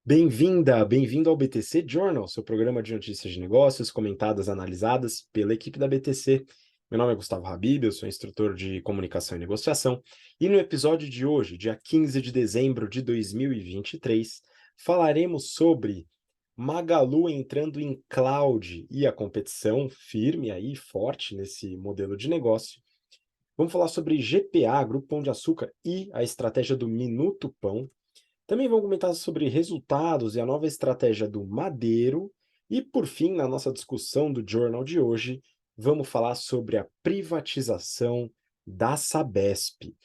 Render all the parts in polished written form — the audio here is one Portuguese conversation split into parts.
Bem-vinda, bem-vindo ao BTC Journal, seu programa de notícias de negócios comentadas, analisadas pela equipe da BTC. Meu nome é Gustavo Habib, eu sou instrutor de comunicação e negociação, e no episódio de hoje, dia 15 de dezembro de 2023, falaremos sobre Magalu entrando em cloud e a competição firme aí, forte nesse modelo de negócio. Vamos falar sobre GPA, Grupo Pão de Açúcar, e a estratégia do Minuto Pão. Também vamos comentar sobre resultados e a nova estratégia do Madeiro. E, por fim, na nossa discussão do Journal de hoje, vamos falar sobre a privatização da Sabesp.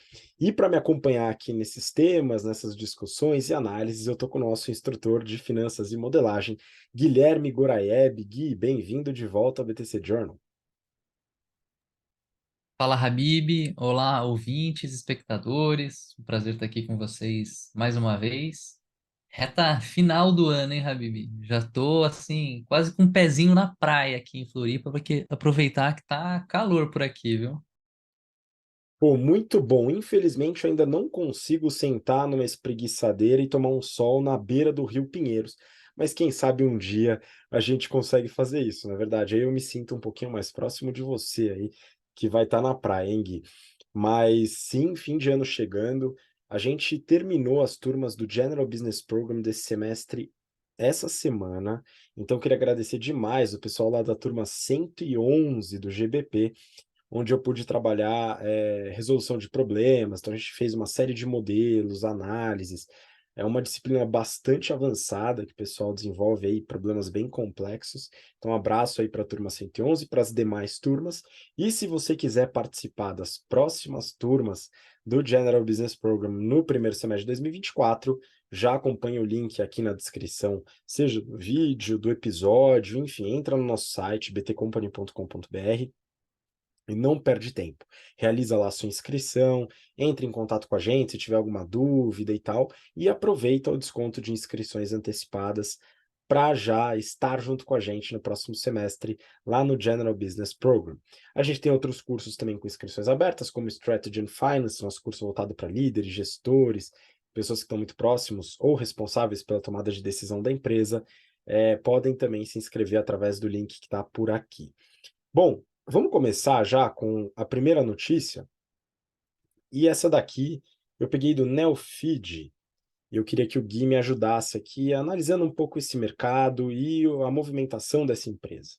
E para me acompanhar aqui nesses temas, nessas discussões e análises, eu estou com o nosso instrutor de finanças e modelagem, Guilherme Goraeb. Gui, bem-vindo de volta ao BTC Journal. Fala, Habib. Olá, ouvintes, espectadores. Um prazer estar aqui com vocês mais uma vez. Reta final do ano, hein, Habib? Já tô, assim, quase com um pezinho na praia aqui em Floripa, porque aproveitar que tá calor por aqui, viu? Pô, muito bom. Infelizmente, eu ainda não consigo sentar numa espreguiçadeira e tomar um sol na beira do Rio Pinheiros. Mas quem sabe um dia a gente consegue fazer isso, na verdade. Aí eu me sinto um pouquinho mais próximo de você aí, que vai estar na praia, hein, Gui? Mas sim, fim de ano chegando. A gente terminou as turmas do General Business Program desse semestre essa semana. Então, eu queria agradecer demais o pessoal lá da turma 111 do GBP, onde eu pude trabalhar resolução de problemas. Então, a gente fez uma série de modelos, análises. É uma disciplina bastante avançada que o pessoal desenvolve aí problemas bem complexos. Então, um abraço aí para a turma 111 e para as demais turmas. E se você quiser participar das próximas turmas do General Business Program no primeiro semestre de 2024, já acompanhe o link aqui na descrição, seja do vídeo, do episódio, enfim, entra no nosso site btcompany.com.br e não perde tempo. Realiza lá a sua inscrição, entre em contato com a gente se tiver alguma dúvida e tal, e aproveita o desconto de inscrições antecipadas para já estar junto com a gente no próximo semestre, lá no General Business Program. A gente tem outros cursos também com inscrições abertas, como Strategy and Finance, nosso curso voltado para líderes, gestores, pessoas que estão muito próximos ou responsáveis pela tomada de decisão da empresa, podem também se inscrever através do link que está por aqui. Bom, vamos começar já com a primeira notícia. E essa daqui eu peguei do Neofeed. E eu queria que o Gui me ajudasse aqui, analisando um pouco esse mercado e a movimentação dessa empresa.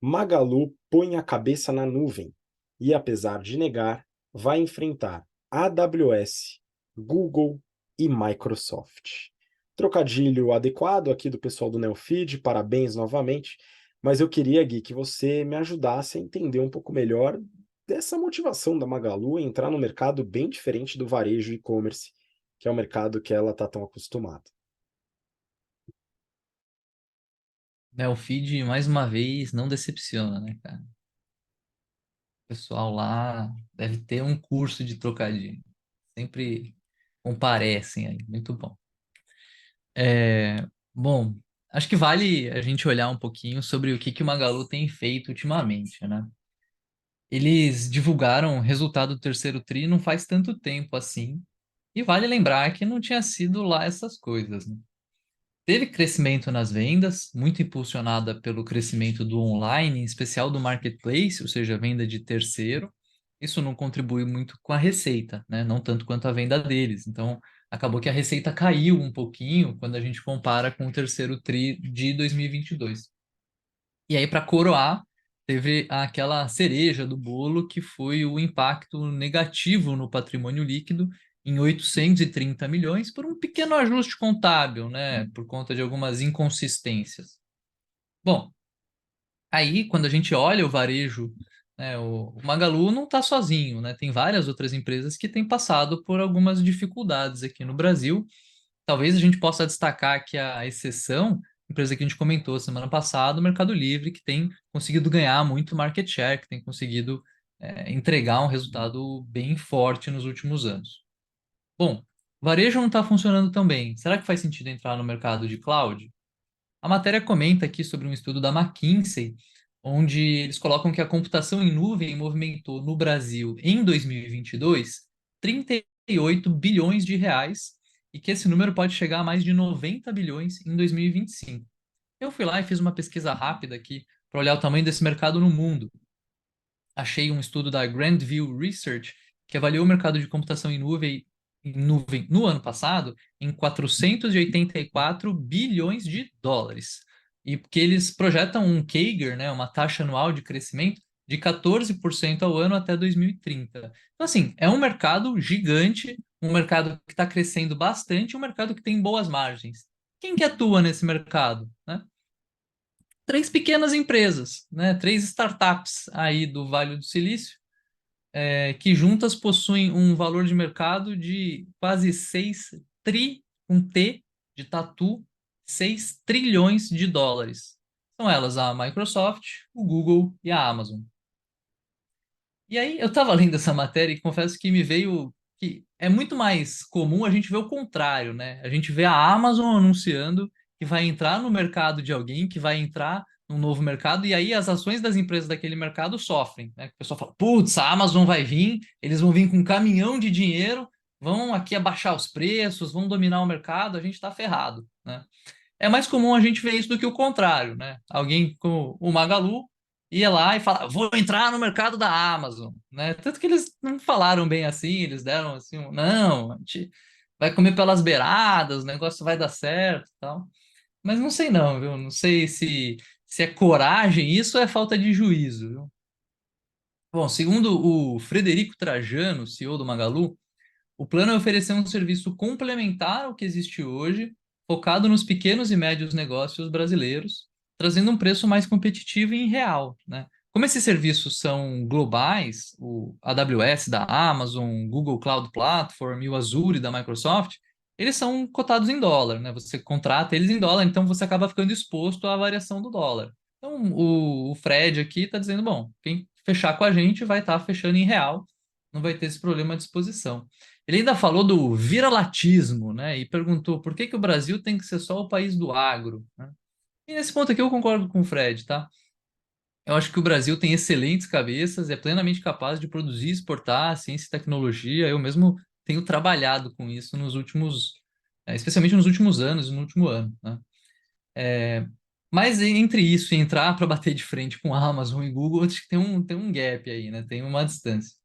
Magalu põe a cabeça na nuvem e, apesar de negar, vai enfrentar AWS, Google e Microsoft. Trocadilho adequado aqui do pessoal do Neofeed, parabéns novamente, mas eu queria, Gui, que você me ajudasse a entender um pouco melhor dessa motivação da Magalu em entrar no mercado bem diferente do varejo e-commerce, que é o mercado que ela está tão acostumada. Né, o feed, mais uma vez, não decepciona, né, cara? O pessoal lá deve ter um curso de trocadilho. Sempre comparecem aí. Muito bom. Bom, acho que vale a gente olhar um pouquinho sobre o que o Magalu tem feito ultimamente, né? Eles divulgaram o resultado do terceiro tri não faz tanto tempo assim, e vale lembrar que não tinha sido lá essas coisas, né? Teve crescimento nas vendas, muito impulsionada pelo crescimento do online, em especial do marketplace, ou seja, venda de terceiro. Isso não contribui muito com a receita, né? Não tanto quanto a venda deles. Então, acabou que a receita caiu um pouquinho quando a gente compara com o terceiro tri de 2022. E aí, para coroar, teve aquela cereja do bolo, que foi o impacto negativo no patrimônio líquido em 830 milhões por um pequeno ajuste contábil, né, por conta de algumas inconsistências. Bom, aí quando a gente olha o varejo, né, o Magalu não está sozinho, né, tem várias outras empresas que têm passado por algumas dificuldades aqui no Brasil. Talvez a gente possa destacar aqui a exceção, empresa que a gente comentou semana passada, o Mercado Livre, que tem conseguido ganhar muito market share, que tem conseguido entregar um resultado bem forte nos últimos anos. Bom, varejo não está funcionando tão bem. Será que faz sentido entrar no mercado de cloud? A matéria comenta aqui sobre um estudo da McKinsey, onde eles colocam que a computação em nuvem movimentou no Brasil, em 2022, 38 bilhões de reais, e que esse número pode chegar a mais de 90 bilhões em 2025. Eu fui lá e fiz uma pesquisa rápida aqui para olhar o tamanho desse mercado no mundo. Achei um estudo da Grandview Research que avaliou o mercado de computação em nuvem no ano passado em 484 bilhões de dólares. E que eles projetam um CAGR, né, uma taxa anual de crescimento de 14% ao ano até 2030. Então, assim, é um mercado gigante, um mercado que está crescendo bastante, um mercado que tem boas margens. Quem que atua nesse mercado, né? Três pequenas empresas, né? Três startups aí do Vale do Silício, que juntas possuem um valor de mercado de quase 6 com T de tatu, 6 trilhões de dólares. São elas a Microsoft, o Google e a Amazon. E aí eu estava lendo essa matéria e confesso que me veio que é muito mais comum a gente ver o contrário, né? A gente vê a Amazon anunciando que vai entrar no mercado de alguém, que vai entrar num novo mercado, e aí as ações das empresas daquele mercado sofrem, né? O pessoal fala, putz, a Amazon vai vir, eles vão vir com um caminhão de dinheiro, vão aqui abaixar os preços, vão dominar o mercado, a gente está ferrado, né? É mais comum a gente ver isso do que o contrário, né? Alguém como o Magalu ia lá e fala, vou entrar no mercado da Amazon, né? Tanto que eles não falaram bem assim, eles deram assim, não, a gente vai comer pelas beiradas, o negócio vai dar certo, e tal. Mas não sei não, viu? Não sei se é coragem isso ou é falta de juízo, viu? Bom, segundo o Frederico Trajano, CEO do Magalu, o plano é oferecer um serviço complementar ao que existe hoje, focado nos pequenos e médios negócios brasileiros, trazendo um preço mais competitivo e real, né? Como esses serviços são globais, o AWS da Amazon, Google Cloud Platform e o Azure da Microsoft, eles são cotados em dólar, né? Você contrata eles em dólar, então você acaba ficando exposto à variação do dólar. Então, o Fred aqui está dizendo, bom, quem fechar com a gente vai estar fechando em real, não vai ter esse problema de exposição. Ele ainda falou do viralatismo, né? E perguntou por que que o Brasil tem que ser só o país do agro, né? E nesse ponto aqui eu concordo com o Fred, tá? Eu acho que o Brasil tem excelentes cabeças, é plenamente capaz de produzir e exportar ciência e tecnologia. Eu mesmo tenho trabalhado com isso nos últimos, especialmente nos últimos anos e no último ano, né? Mas entre isso e entrar para bater de frente com Amazon e Google, acho que tem um gap aí, né? Tem uma distância.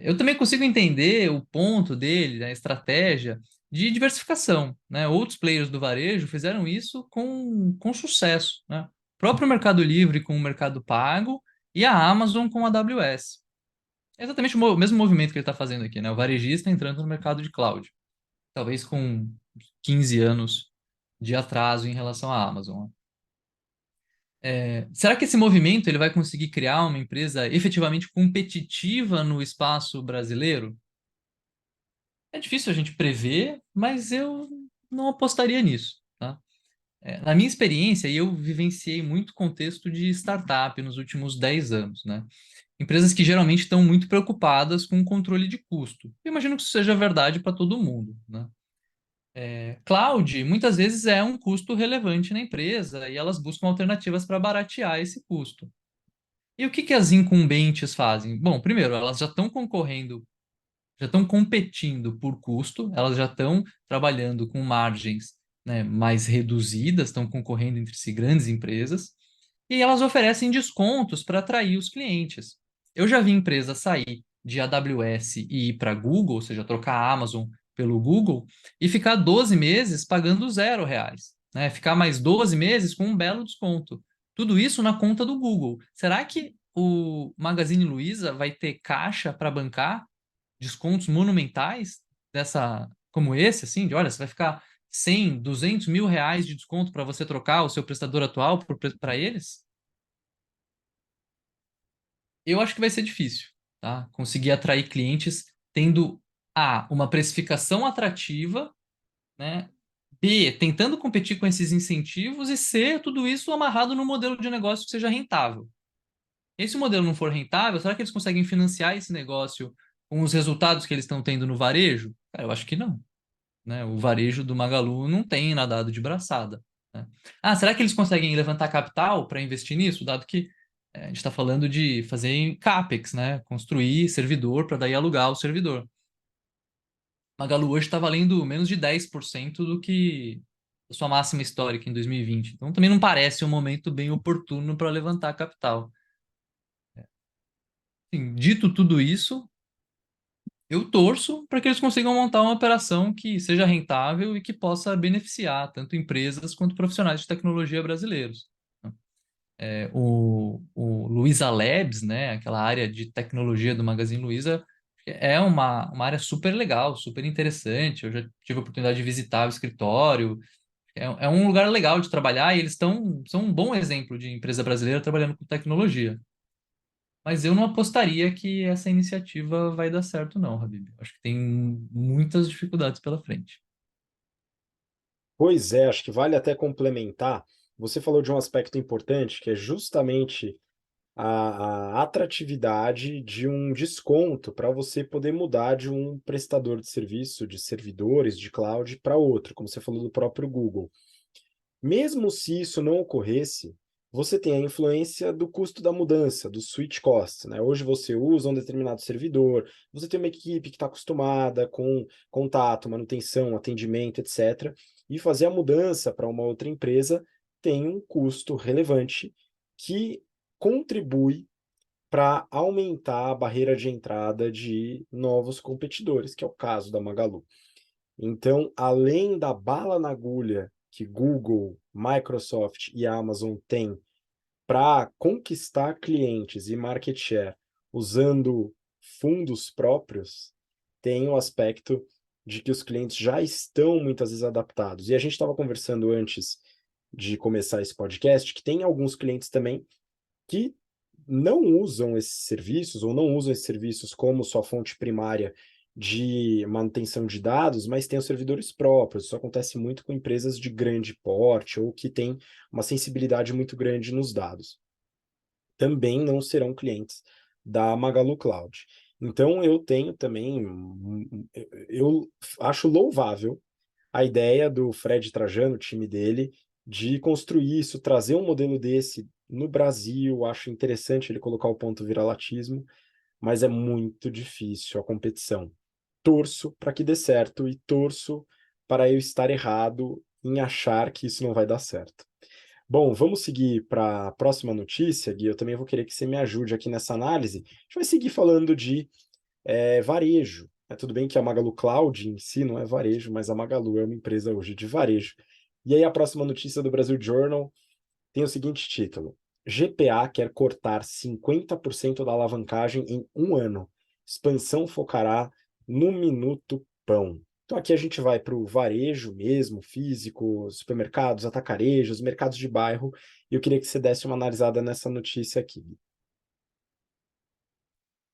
Eu também consigo entender o ponto dele, a estratégia de diversificação, né? Outros players do varejo fizeram isso com sucesso, né? O próprio Mercado Livre com o Mercado Pago e a Amazon com a AWS. É exatamente o mesmo movimento que ele está fazendo aqui, né? O varejista entrando no mercado de cloud, talvez com 15 anos de atraso em relação à Amazon. Será que esse movimento ele vai conseguir criar uma empresa efetivamente competitiva no espaço brasileiro? É difícil a gente prever, mas eu não apostaria nisso, tá? Na minha experiência, e eu vivenciei muito contexto de startup nos últimos 10 anos, né? Empresas que geralmente estão muito preocupadas com o controle de custo. Eu imagino que isso seja verdade para todo mundo, né? Cloud, muitas vezes, é um custo relevante na empresa e elas buscam alternativas para baratear esse custo. E o que que as incumbentes fazem? Bom, primeiro, elas já estão competindo por custo, elas já estão trabalhando com margens, né, mais reduzidas, estão concorrendo entre si grandes empresas, e elas oferecem descontos para atrair os clientes. Eu já vi empresa sair de AWS e ir para Google, ou seja, trocar a Amazon pelo Google, e ficar 12 meses pagando R$ 0, né? Ficar mais 12 meses com um belo desconto. Tudo isso na conta do Google. Será que o Magazine Luiza vai ter caixa para bancar descontos monumentais como esse, assim, de olha, você vai ficar 100, 200 mil reais de desconto para você trocar o seu prestador atual para eles? Eu acho que vai ser difícil, tá? Conseguir atrair clientes tendo A, uma precificação atrativa, né? B, tentando competir com esses incentivos e C, tudo isso amarrado no modelo de negócio que seja rentável. E se o modelo não for rentável, será que eles conseguem financiar esse negócio com os resultados que eles estão tendo no varejo? Cara, eu acho que não, né? O varejo do Magalu não tem nadado de braçada, né? Ah, será que eles conseguem levantar capital para investir nisso? Dado que a gente está falando de fazer CAPEX, né? Construir servidor para daí alugar o servidor. Magalu hoje está valendo menos de 10% do que a sua máxima histórica em 2020. Então também não parece um momento bem oportuno para levantar capital. Assim, dito tudo isso, eu torço para que eles consigam montar uma operação que seja rentável e que possa beneficiar tanto empresas quanto profissionais de tecnologia brasileiros. O Luiza Labs, né, aquela área de tecnologia do Magazine Luiza, é uma área super legal, super interessante. Eu já tive a oportunidade de visitar o escritório. É um lugar legal de trabalhar e são um bom exemplo de empresa brasileira trabalhando com tecnologia. Mas eu não apostaria que essa iniciativa vai dar certo, não, Habib. Acho que tem muitas dificuldades pela frente. Pois é, acho que vale até complementar. Você falou de um aspecto importante, que é justamente a atratividade de um desconto para você poder mudar de um prestador de serviço, de servidores, de cloud, para outro, como você falou do próprio Google. Mesmo se isso não ocorresse, você tem a influência do custo da mudança, do switch cost, né? Hoje você usa um determinado servidor, você tem uma equipe que está acostumada com contato, manutenção, atendimento, etc. E fazer a mudança para uma outra empresa tem um custo relevante que contribui para aumentar a barreira de entrada de novos competidores, que é o caso da Magalu. Então, além da bala na agulha que Google, Microsoft e Amazon têm para conquistar clientes e market share usando fundos próprios, tem o aspecto de que os clientes já estão muitas vezes adaptados. E a gente estava conversando antes de começar esse podcast que tem alguns clientes também que não usam esses serviços ou não usam esses serviços como sua fonte primária de manutenção de dados, mas tem os servidores próprios. Isso acontece muito com empresas de grande porte ou que têm uma sensibilidade muito grande nos dados. Também não serão clientes da Magalu Cloud. Então, eu tenho também, eu acho louvável a ideia do Fred Trajano, o time dele, de construir isso, trazer um modelo desse no Brasil. Acho interessante ele colocar o ponto viralatismo, mas é muito difícil a competição. Torço para que dê certo e torço para eu estar errado em achar que isso não vai dar certo. Bom, vamos seguir para a próxima notícia, Gui. Eu também vou querer que você me ajude aqui nessa análise. A gente vai seguir falando de varejo. É tudo bem que a Magalu Cloud em si não é varejo, mas a Magalu é uma empresa hoje de varejo. E aí a próxima notícia do Brasil Journal tem o seguinte título: GPA quer cortar 50% da alavancagem em um ano. Expansão focará no minuto pão. Então aqui a gente vai para o varejo mesmo, físico, supermercados, atacarejos, mercados de bairro, e eu queria que você desse uma analisada nessa notícia aqui.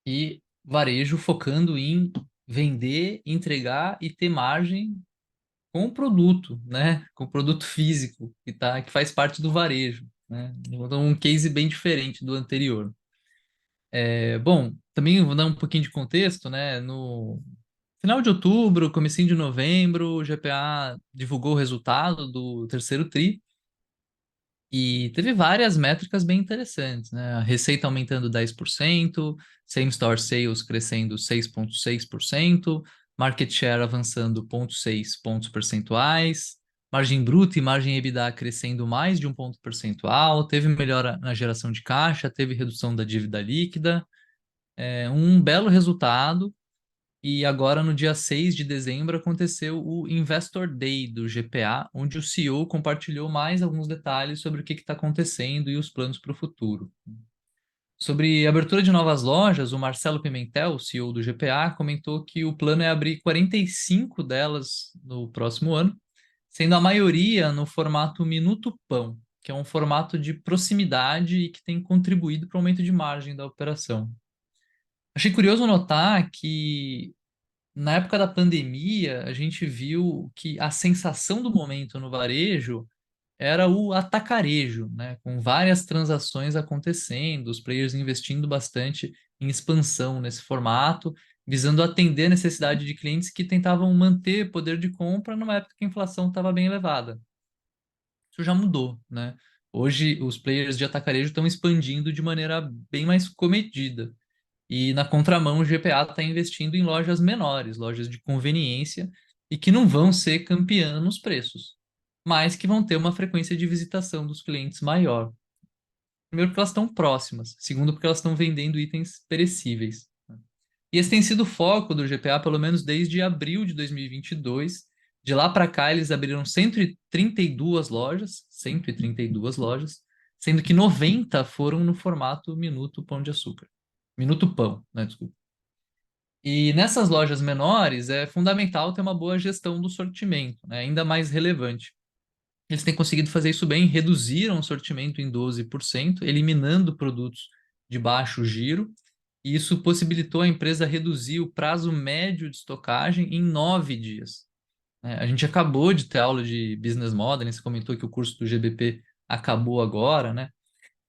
E varejo focando em vender, entregar e ter margem com o produto, né? Com o produto físico que faz parte do varejo, né? Então, um case bem diferente do anterior. Bom, também vou dar um pouquinho de contexto, né? No final de outubro, comecinho de novembro, o GPA divulgou o resultado do terceiro tri e teve várias métricas bem interessantes, né? A receita aumentando 10%, same-store sales crescendo 6,6%, market share avançando 0,6 pontos percentuais, margem bruta e margem EBITDA crescendo mais de um ponto percentual, teve melhora na geração de caixa, teve redução da dívida líquida, um belo resultado. E agora, no dia 6 de dezembro, aconteceu o Investor Day do GPA, onde o CEO compartilhou mais alguns detalhes sobre o que está acontecendo e os planos para o futuro. Sobre a abertura de novas lojas, o Marcelo Pimentel, o CEO do GPA, comentou que o plano é abrir 45 delas no próximo ano, sendo a maioria no formato Minuto Pão, que é um formato de proximidade e que tem contribuído para o aumento de margem da operação. Achei curioso notar que na época da pandemia, a gente viu que a sensação do momento no varejo era o atacarejo, né? Com várias transações acontecendo, os players investindo bastante em expansão nesse formato, visando atender a necessidade de clientes que tentavam manter poder de compra numa época que a inflação estava bem elevada. Isso já mudou, né? Hoje, os players de atacarejo estão expandindo de maneira bem mais comedida. E na contramão, o GPA está investindo em lojas menores, lojas de conveniência, e que não vão ser campeã nos preços, mas que vão ter uma frequência de visitação dos clientes maior. Primeiro, porque elas estão próximas. Segundo, porque elas estão vendendo itens perecíveis. E esse tem sido o foco do GPA, pelo menos desde abril de 2022. De lá para cá, eles abriram 132 lojas, sendo que 90 foram no formato Minuto Pão de Açúcar. Minuto Pão, né? Desculpa. E nessas lojas menores, é fundamental ter uma boa gestão do sortimento, né? Ainda mais relevante. Eles têm conseguido fazer isso bem, reduziram o sortimento em 12%, eliminando produtos de baixo giro, e isso possibilitou a empresa reduzir o prazo médio de estocagem em 9 dias. A gente acabou de ter aula de Business Model, você comentou que o curso do GBP acabou agora, né?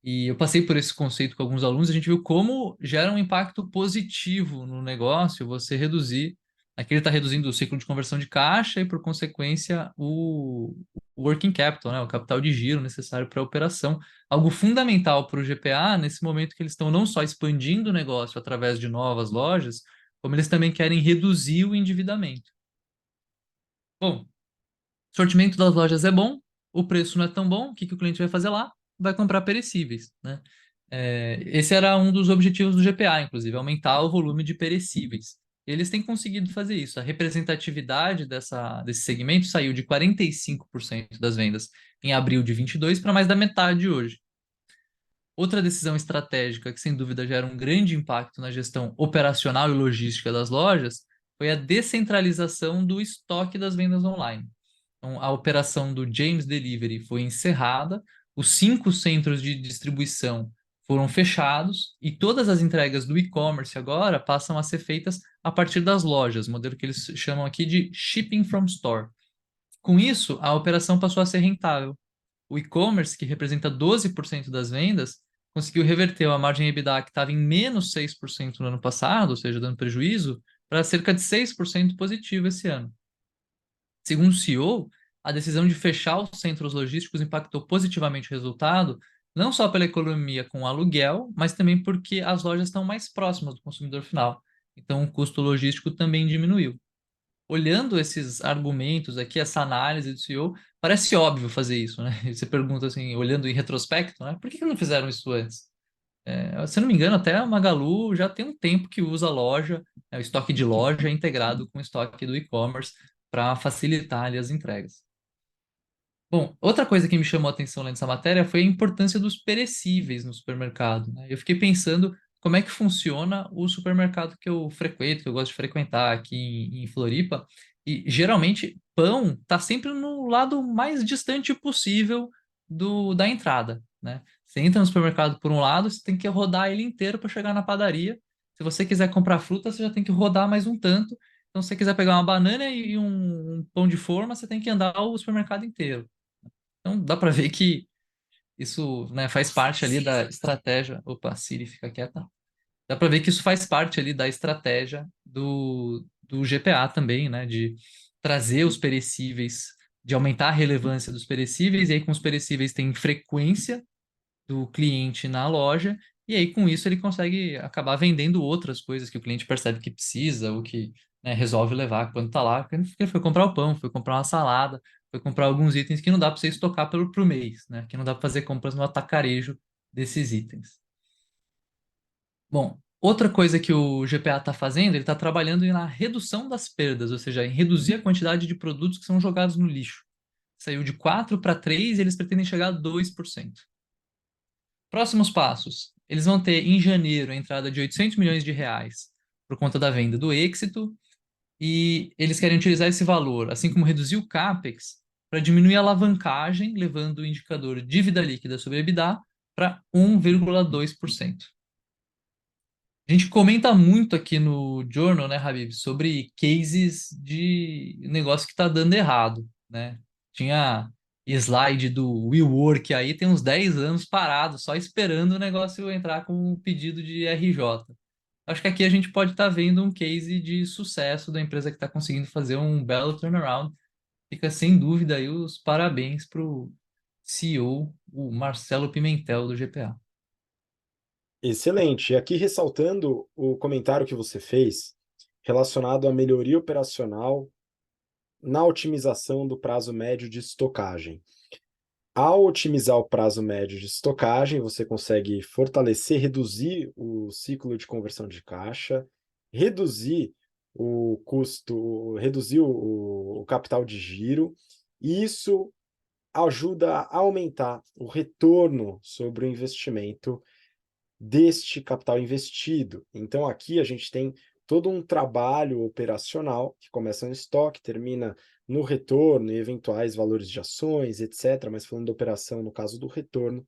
E eu passei por esse conceito com alguns alunos, a gente viu como gera um impacto positivo no negócio você reduzir. Aqui ele está reduzindo o ciclo de conversão de caixa e, por consequência, o working capital, né, o capital de giro necessário para a operação. Algo fundamental para o GPA nesse momento que eles estão não só expandindo o negócio através de novas lojas, como eles também querem reduzir o endividamento. Bom, sortimento das lojas é bom, o preço não é tão bom, o que que o cliente vai fazer lá? Vai comprar perecíveis, né? Esse era um dos objetivos do GPA, inclusive, aumentar o volume de perecíveis. Eles têm conseguido fazer isso. A representatividade desse segmento saiu de 45% das vendas em abril de 22 para mais da metade hoje. Outra decisão estratégica que, sem dúvida, gera um grande impacto na gestão operacional e logística das lojas foi a descentralização do estoque das vendas online. Então, a operação do James Delivery foi encerrada, os 5 centros de distribuição foram fechados e todas as entregas do e-commerce agora passam a ser feitas a partir das lojas, modelo que eles chamam aqui de Shipping from Store. Com isso, a operação passou a ser rentável. O e-commerce, que representa 12% das vendas, conseguiu reverter a margem EBITDA que estava em menos 6% no ano passado, ou seja, dando prejuízo, para cerca de 6% positivo esse ano. Segundo o CEO, a decisão de fechar os centros logísticos impactou positivamente o resultado, não só pela economia com o aluguel, mas também porque as lojas estão mais próximas do consumidor final. Então, o custo logístico também diminuiu. Olhando esses argumentos aqui, essa análise do CEO, parece óbvio fazer isso, né? E você pergunta assim, olhando em retrospecto, né? Por que não fizeram isso antes? Se eu não me engano, até a Magalu já tem um tempo que usa a loja, o estoque de loja integrado com o estoque do e-commerce para facilitar ali as entregas. Bom, outra coisa que me chamou a atenção nessa matéria foi a importância dos perecíveis no supermercado, né? Eu fiquei pensando como é que funciona o supermercado que eu frequento, que eu gosto de frequentar aqui em Floripa, e geralmente pão está sempre no lado mais distante possível da entrada, né? Você entra no supermercado por um lado, você tem que rodar ele inteiro para chegar na padaria. Se você quiser comprar fruta, você já tem que rodar mais um tanto. Então, se você quiser pegar uma banana e um pão de forma, você tem que andar o supermercado inteiro. Então dá para ver que isso, né, faz parte ali da estratégia. Opa, Siri, fica quieta. Dá para ver que isso faz parte ali da estratégia do GPA também, né? De trazer os perecíveis, de aumentar a relevância dos perecíveis, e aí com os perecíveis tem frequência do cliente na loja, e aí com isso ele consegue acabar vendendo outras coisas que o cliente percebe que precisa, ou que, né, resolve levar quando está lá. Porque ele foi comprar o pão, foi comprar uma salada, foi comprar alguns itens que não dá para você estocar pro mês, né? Que não dá para fazer compras no atacarejo desses itens. Bom, outra coisa que o GPA está fazendo, ele está trabalhando na redução das perdas, ou seja, em reduzir a quantidade de produtos que são jogados no lixo. Saiu de 4 para 3 e eles pretendem chegar a 2%. Próximos passos. Eles vão ter em janeiro a entrada de 800 milhões de reais por conta da venda do Éxito e eles querem utilizar esse valor, assim como reduzir o CAPEX, para diminuir a alavancagem, levando o indicador dívida líquida sobre EBITDA para 1,2%. A gente comenta muito aqui no Journal, né, Habib, sobre cases de negócio que está dando errado, né? Tinha slide do WeWork aí, tem uns 10 anos parado, só esperando o negócio entrar com o pedido de RJ. Acho que aqui a gente pode estar vendo um case de sucesso da empresa que está conseguindo fazer um belo turnaround. Fica sem dúvida aí os parabéns para o CEO, o Marcelo Pimentel, do GPA. Excelente. E aqui ressaltando o comentário que você fez relacionado à melhoria operacional na otimização do prazo médio de estocagem. Ao otimizar o prazo médio de estocagem, você consegue fortalecer, reduzir o ciclo de conversão de caixa, reduzir o custo, reduzir o capital de giro, e isso ajuda a aumentar o retorno sobre o investimento deste capital investido. Então, aqui a gente tem todo um trabalho operacional que começa no estoque, termina no retorno e eventuais valores de ações, etc. Mas falando da operação, no caso do retorno.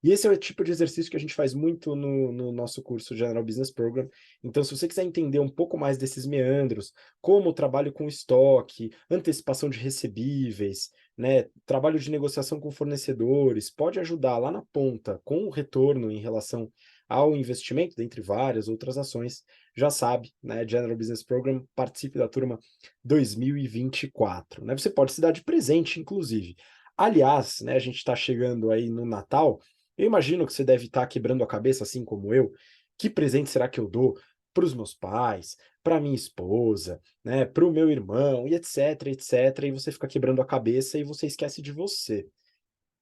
E esse é o tipo de exercício que a gente faz muito no nosso curso General Business Program. Então, se você quiser entender um pouco mais desses meandros, como o trabalho com estoque, antecipação de recebíveis, né, trabalho de negociação com fornecedores, pode ajudar lá na ponta com o retorno em relação ao investimento, dentre várias outras ações, já sabe, né, General Business Program, participe da turma 2024. Né? Você pode se dar de presente, inclusive. Aliás, né, a gente está chegando aí no Natal, eu imagino que você deve estar quebrando a cabeça, assim como eu, que presente será que eu dou para os meus pais, para minha esposa, né, para o meu irmão, e etc, etc, e você fica quebrando a cabeça e você esquece de você.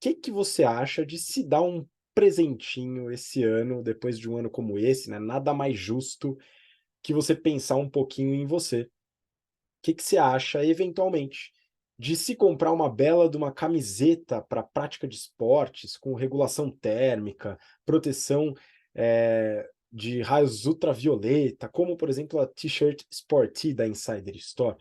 O que você acha de se dar um presentinho esse ano, depois de um ano como esse, né? Nada mais justo que você pensar um pouquinho em você. O que você acha, eventualmente, de se comprar uma bela de uma camiseta para prática de esportes, com regulação térmica, proteção de raios ultravioleta, como, por exemplo, a T-shirt Sporty da Insider Store,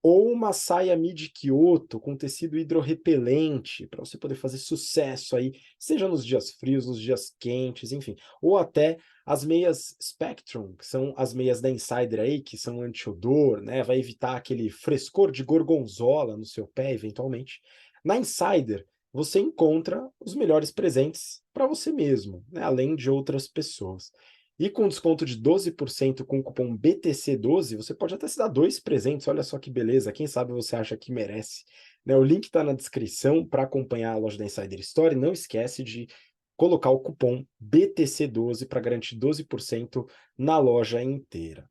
ou uma saia midi Kyoto com tecido hidrorrepelente, para você poder fazer sucesso aí, seja nos dias frios, nos dias quentes, enfim. Ou até as meias Spectrum, que são as meias da Insider aí, que são anti-odor, né? Vai evitar aquele frescor de gorgonzola no seu pé, eventualmente. Na Insider, você encontra os melhores presentes para você mesmo, né? Além de outras pessoas. E com desconto de 12% com o cupom BTC12, você pode até se dar 2 presentes. Olha só que beleza, quem sabe você acha que merece. Né, o link está na descrição para acompanhar a loja da Insider Store. Não esquece de colocar o cupom BTC12 para garantir 12% na loja inteira.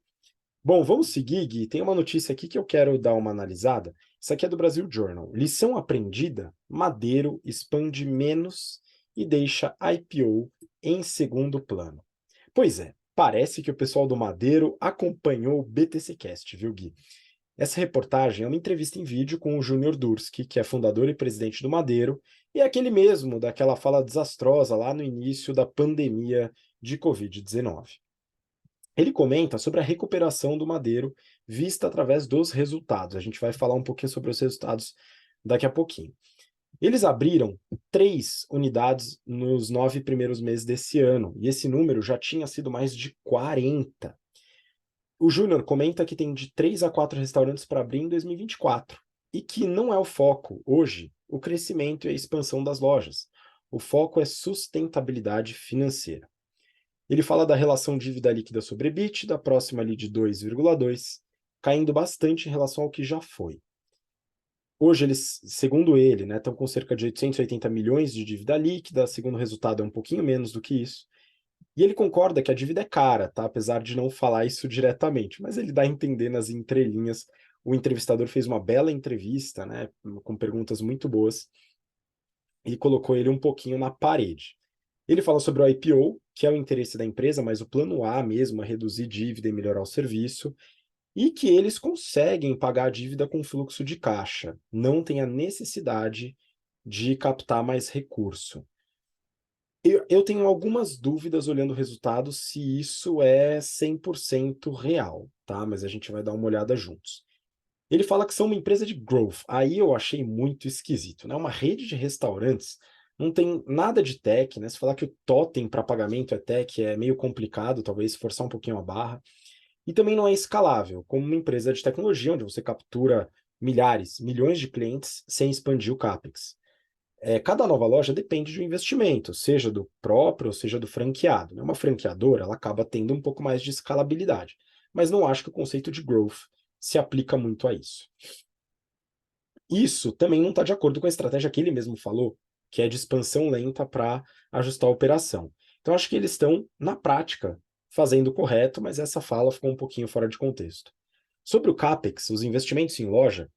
Bom, vamos seguir, Gui. Tem uma notícia aqui que eu quero dar uma analisada. Isso aqui é do Brasil Journal. Lição aprendida: Madeiro expande menos e deixa IPO em segundo plano. Pois é, parece que o pessoal do Madeiro acompanhou o BTCcast, viu, Gui? Essa reportagem é uma entrevista em vídeo com o Júnior Durski, que é fundador e presidente do Madeiro, e é aquele mesmo daquela fala desastrosa lá no início da pandemia de Covid-19. Ele comenta sobre a recuperação do Madeiro vista através dos resultados. A gente vai falar um pouquinho sobre os resultados daqui a pouquinho. Eles abriram 3 unidades nos 9 primeiros meses desse ano, e esse número já tinha sido mais de 40. O Júnior comenta que tem de 3 a 4 restaurantes para abrir em 2024, e que não é o foco, hoje, o crescimento e a expansão das lojas. O foco é sustentabilidade financeira. Ele fala da relação dívida líquida sobre EBITDA, próxima ali de 2,2, caindo bastante em relação ao que já foi. Hoje eles, segundo ele, né, estão com cerca de 880 milhões de dívida líquida, segundo o resultado é um pouquinho menos do que isso. E ele concorda que a dívida é cara, tá? Apesar de não falar isso diretamente, mas ele dá a entender nas entrelinhas. O entrevistador fez uma bela entrevista, né, com perguntas muito boas, e colocou ele um pouquinho na parede. Ele fala sobre o IPO, que é o interesse da empresa, mas o plano A mesmo é reduzir dívida e melhorar o serviço, e que eles conseguem pagar a dívida com fluxo de caixa, não tem a necessidade de captar mais recurso. Eu tenho algumas dúvidas olhando o resultado se isso é 100% real, tá? Mas a gente vai dar uma olhada juntos. Ele fala que são uma empresa de growth. Aí eu achei muito esquisito, né? Uma rede de restaurantes não tem nada de tech, né? Se falar que o totem para pagamento é tech é meio complicado, talvez forçar um pouquinho a barra. E também não é escalável, como uma empresa de tecnologia onde você captura milhares, milhões de clientes sem expandir o CAPEX. Cada nova loja depende de um investimento, seja do próprio ou seja do franqueado. Né? Uma franqueadora ela acaba tendo um pouco mais de escalabilidade, mas não acho que o conceito de growth se aplica muito a isso. Isso também não está de acordo com a estratégia que ele mesmo falou, que é de expansão lenta para ajustar a operação. Então, acho que eles estão, na prática, fazendo o correto, mas essa fala ficou um pouquinho fora de contexto. Sobre o CAPEX, os investimentos em loja,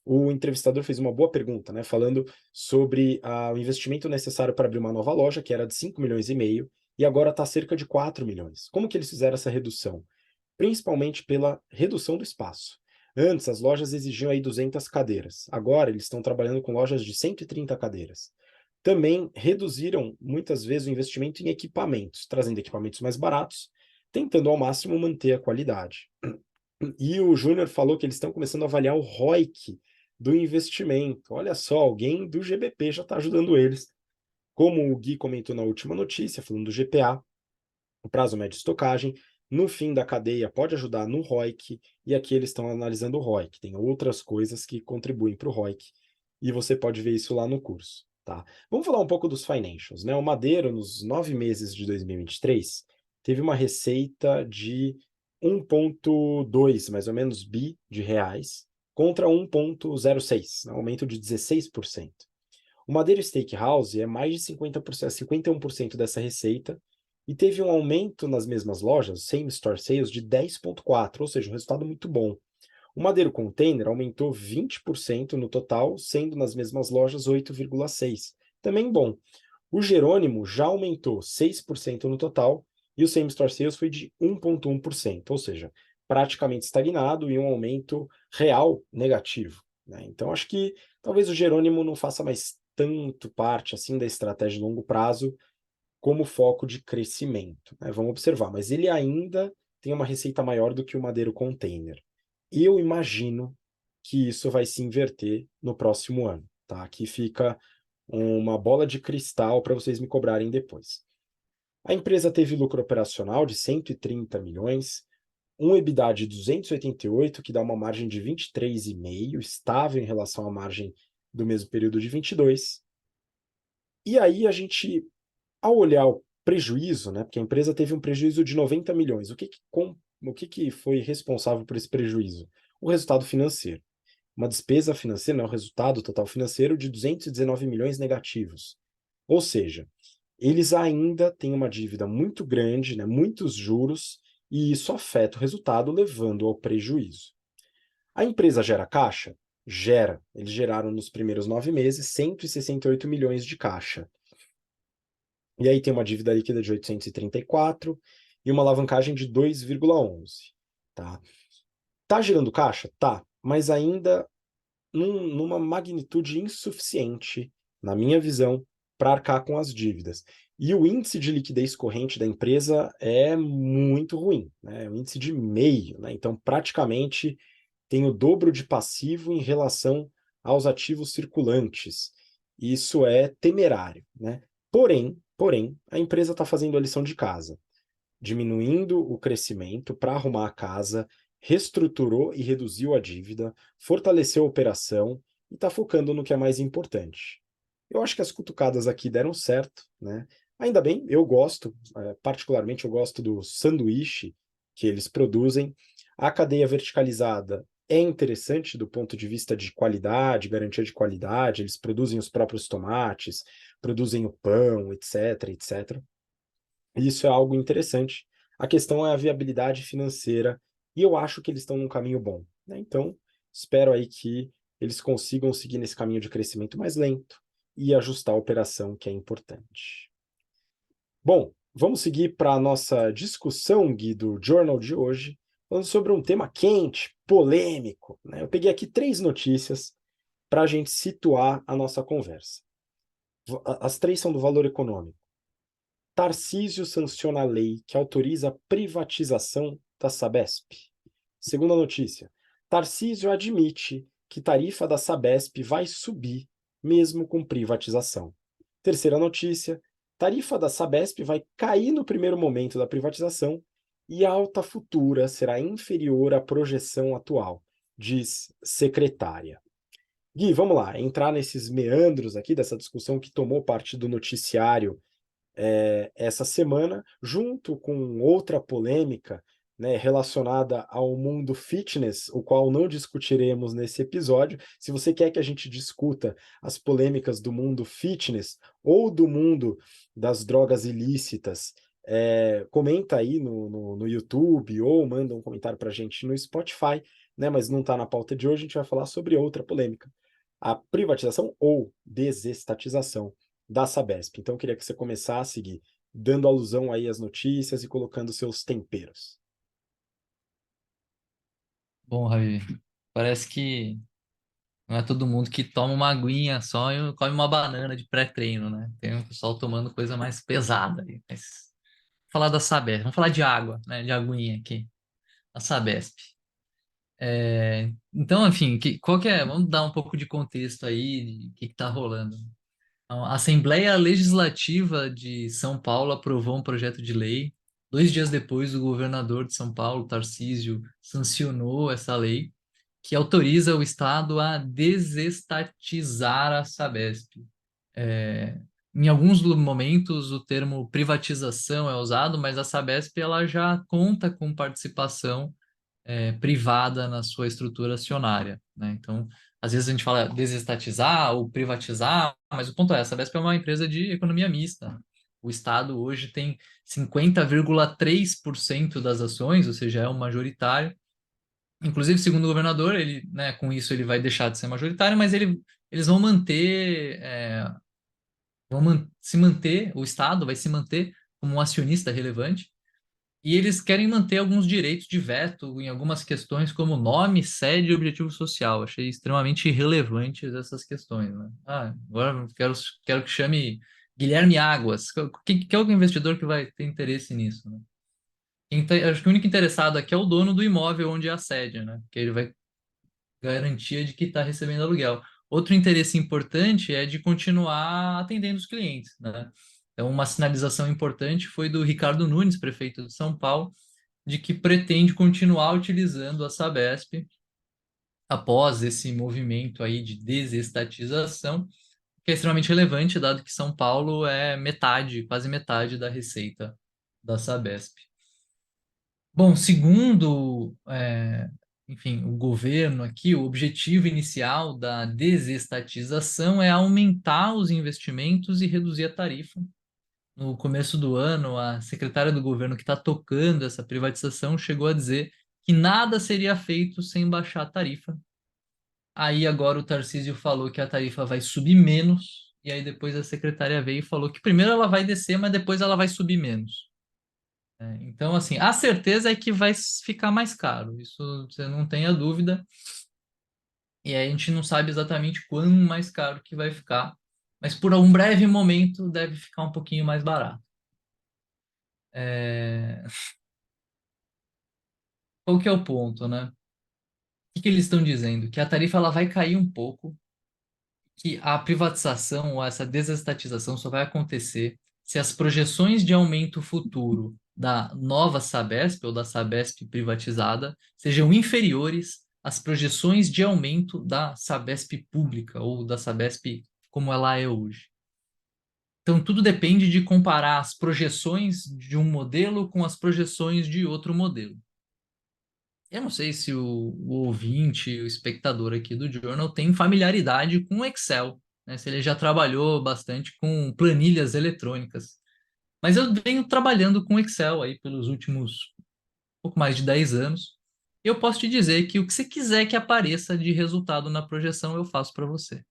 o entrevistador fez uma boa pergunta, né, falando sobre o investimento necessário para abrir uma nova loja, que era de 5,5 milhões, e agora está cerca de 4 milhões. Como que eles fizeram essa redução? Principalmente pela redução do espaço. Antes, as lojas exigiam aí 200 cadeiras. Agora, eles estão trabalhando com lojas de 130 cadeiras. Também reduziram, muitas vezes, o investimento em equipamentos, trazendo equipamentos mais baratos, tentando ao máximo manter a qualidade. E o Júnior falou que eles estão começando a avaliar o ROIC do investimento. Olha só, alguém do GBP já está ajudando eles. Como o Gui comentou na última notícia, falando do GPA, o prazo médio de estocagem, no fim da cadeia pode ajudar no ROIC, e aqui eles estão analisando o ROIC. Tem outras coisas que contribuem para o ROIC, e você pode ver isso lá no curso. Tá? Vamos falar um pouco dos financials, né? O Madeiro, nos 9 meses de 2023, teve uma receita de 1,2, mais ou menos, bi de reais, contra 1,06, um aumento de 16%. O Madeira Steakhouse é mais de 50%, 51% dessa receita, e teve um aumento nas mesmas lojas, same store sales, de 10,4%, ou seja, um resultado muito bom. O Madeiro Container aumentou 20% no total, sendo nas mesmas lojas 8,6%. Também bom. O Jerônimo já aumentou 6% no total, e o same store sales foi de 1,1%, ou seja, praticamente estagnado e um aumento real negativo, né? Então, acho que talvez o Jerônimo não faça mais tanto parte assim da estratégia de longo prazo como foco de crescimento, né? Vamos observar, mas ele ainda tem uma receita maior do que o Madeiro Container. E eu imagino que isso vai se inverter no próximo ano, tá? Aqui fica uma bola de cristal para vocês me cobrarem depois. A empresa teve lucro operacional de 130 milhões, um EBITDA de 288, que dá uma margem de 23,5%, estável em relação à margem do mesmo período de 22. E aí a gente, ao olhar o prejuízo, né, porque a empresa teve um prejuízo de 90 milhões, o que foi responsável por esse prejuízo? O resultado financeiro. Uma despesa financeira, né, o resultado total financeiro de 219 milhões negativos. Ou seja, eles ainda têm uma dívida muito grande, né, muitos juros, e isso afeta o resultado, levando ao prejuízo. A empresa gera caixa? Gera. Eles geraram nos primeiros 9 meses 168 milhões de caixa. E aí tem uma dívida líquida de 834 e uma alavancagem de 2,11. Tá? Tá gerando caixa? Tá, mas ainda numa magnitude insuficiente, na minha visão, para arcar com as dívidas. E o índice de liquidez corrente da empresa é muito ruim, né? É um índice de meio, né? Então, praticamente tem o dobro de passivo em relação aos ativos circulantes. Isso é temerário, né? Porém, a empresa está fazendo a lição de casa, diminuindo o crescimento para arrumar a casa, reestruturou e reduziu a dívida, fortaleceu a operação e está focando no que é mais importante. Eu acho que as cutucadas aqui deram certo, né? Ainda bem, eu gosto, particularmente eu gosto do sanduíche que eles produzem. A cadeia verticalizada é interessante do ponto de vista de qualidade, garantia de qualidade, eles produzem os próprios tomates, produzem o pão, etc, etc. Isso é algo interessante. A questão é a viabilidade financeira, e eu acho que eles estão num caminho bom, né? Então, espero aí que eles consigam seguir nesse caminho de crescimento mais lento e ajustar a operação, que é importante. Bom, vamos seguir para a nossa discussão, Gui, do Journal de hoje, falando sobre um tema quente, polêmico, né? Eu peguei aqui 3 notícias para a gente situar a nossa conversa. As 3 são do Valor Econômico. Tarcísio sanciona a lei que autoriza a privatização da Sabesp. Segunda notícia. Tarcísio admite que tarifa da Sabesp vai subir, mesmo com privatização. Terceira notícia. Tarifa da Sabesp vai cair no primeiro momento da privatização e a alta futura será inferior à projeção atual, diz secretária. Gui, vamos lá, entrar nesses meandros aqui dessa discussão que tomou parte do noticiário essa semana, junto com outra polêmica né, relacionada ao mundo fitness, o qual não discutiremos nesse episódio. Se você quer que a gente discuta as polêmicas do mundo fitness ou do mundo das drogas ilícitas, comenta aí no YouTube ou manda um comentário para a gente no Spotify, né, mas não está na pauta de hoje, a gente vai falar sobre outra polêmica, a privatização ou desestatização da Sabesp. Então, eu queria que você começasse, Gui, dando alusão aí às notícias e colocando seus temperos. Bom, Ravi, parece que não é todo mundo que toma uma aguinha só e come uma banana de pré-treino, né? Tem um pessoal tomando coisa mais pesada aí. Mas vamos falar da Sabesp, vamos falar de água, né? De aguinha aqui, a Sabesp. Então, enfim, qual que é? Vamos dar um pouco de contexto aí de o que está rolando. Então, a Assembleia Legislativa de São Paulo aprovou um projeto de lei. 2 dias depois, o governador de São Paulo, Tarcísio, sancionou essa lei que autoriza o Estado a desestatizar a Sabesp. É, Em alguns momentos, o termo privatização é usado, mas a Sabesp ela já conta com participação privada na sua estrutura acionária, né? Então, às vezes a gente fala desestatizar ou privatizar, mas o ponto é, a Sabesp é uma empresa de economia mista. O Estado hoje tem 50,3% das ações, ou seja, é um majoritário. Inclusive, segundo o governador, ele, né, com isso ele vai deixar de ser majoritário, mas eles vão manter, se manter, o Estado vai se manter como um acionista relevante. E eles querem manter alguns direitos de veto em algumas questões, como nome, sede e objetivo social. Achei extremamente irrelevantes essas questões, né? Ah, agora quero que chame Guilherme Águas. Que é o investidor que vai ter interesse nisso, né? Acho que o único interessado aqui é o dono do imóvel onde é a sede, né? Porque ele vai garantia de que está recebendo aluguel. Outro interesse importante é de continuar atendendo os clientes, né? Então, uma sinalização importante foi do Ricardo Nunes, prefeito de São Paulo, de que pretende continuar utilizando a Sabesp após esse movimento aí de desestatização, que é extremamente relevante, dado que São Paulo é metade, quase metade da receita da Sabesp. Bom, segundo, enfim, o governo aqui, o objetivo inicial da desestatização é aumentar os investimentos e reduzir a tarifa. No começo do ano, a secretária do governo que está tocando essa privatização chegou a dizer que nada seria feito sem baixar a tarifa. Aí agora o Tarcísio falou que a tarifa vai subir menos, e aí depois a secretária veio e falou que primeiro ela vai descer, mas depois ela vai subir menos. Então, assim, a certeza é que vai ficar mais caro, isso você não tenha dúvida. E aí a gente não sabe exatamente quão mais caro que vai ficar, mas por um breve momento deve ficar um pouquinho mais barato. É, Qual que é o ponto, né? Que eles estão dizendo? Que a tarifa ela vai cair um pouco, que a privatização ou essa desestatização só vai acontecer se as projeções de aumento futuro da nova Sabesp ou da Sabesp privatizada sejam inferiores às projeções de aumento da Sabesp pública ou da Sabesp como ela é hoje. Então, tudo depende de comparar as projeções de um modelo com as projeções de outro modelo. Eu não sei se o ouvinte, o espectador aqui do Journal tem familiaridade com Excel, né? Se ele já trabalhou bastante com planilhas eletrônicas. Mas eu venho trabalhando com Excel aí pelos últimos pouco mais de 10 anos. E eu posso te dizer que o que você quiser que apareça de resultado na projeção, eu faço para você.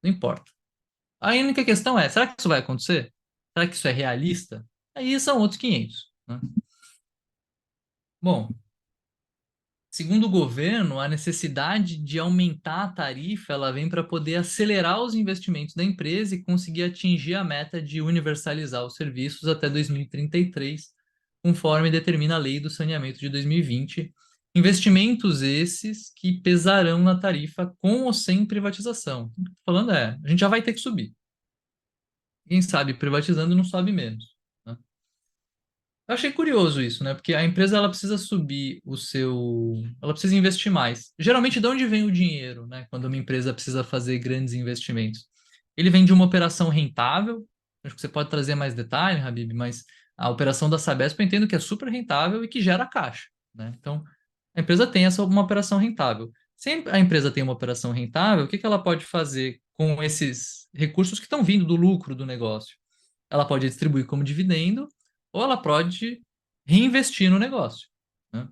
Não importa. A única questão é, será que isso vai acontecer? Será que isso é realista? Aí são outros 500, né? Bom, segundo o governo, a necessidade de aumentar a tarifa, ela vem para poder acelerar os investimentos da empresa e conseguir atingir a meta de universalizar os serviços até 2033, conforme determina a Lei do Saneamento de 2020. Investimentos esses que pesarão na tarifa com ou sem privatização. Falando a gente já vai ter que subir. Quem sabe privatizando não sobe menos, né? Eu achei curioso isso, né? Porque a empresa ela precisa subir ela precisa investir mais. Geralmente, de onde vem o dinheiro, né? Quando uma empresa precisa fazer grandes investimentos, ele vem de uma operação rentável. Acho que você pode trazer mais detalhe, Habib, mas A operação da Sabesp eu entendo que é super rentável e que gera caixa, né? Então, a empresa tem uma operação rentável. Se a empresa tem uma operação rentável, o que que ela pode fazer com esses recursos que estão vindo do lucro do negócio? Ela pode distribuir como dividendo ou ela pode reinvestir no negócio, né?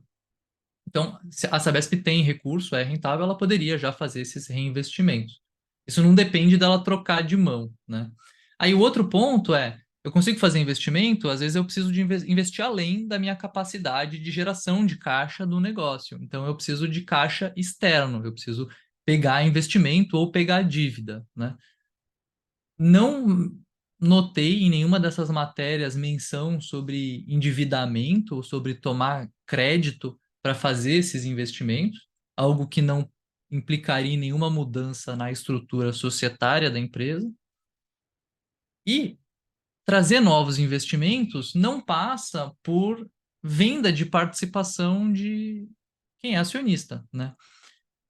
Então, se a Sabesp tem recurso, é rentável, ela poderia já fazer esses reinvestimentos. Isso não depende dela trocar de mão, né? Aí o outro ponto é, eu consigo fazer investimento, às vezes eu preciso de investir além da minha capacidade de geração de caixa do negócio. Então eu preciso de caixa externo, eu preciso pegar investimento ou pegar dívida, né? Não notei em nenhuma dessas matérias menção sobre endividamento ou sobre tomar crédito para fazer esses investimentos, algo que não implicaria em nenhuma mudança na estrutura societária da empresa. E trazer novos investimentos não passa por venda de participação de quem é acionista, né?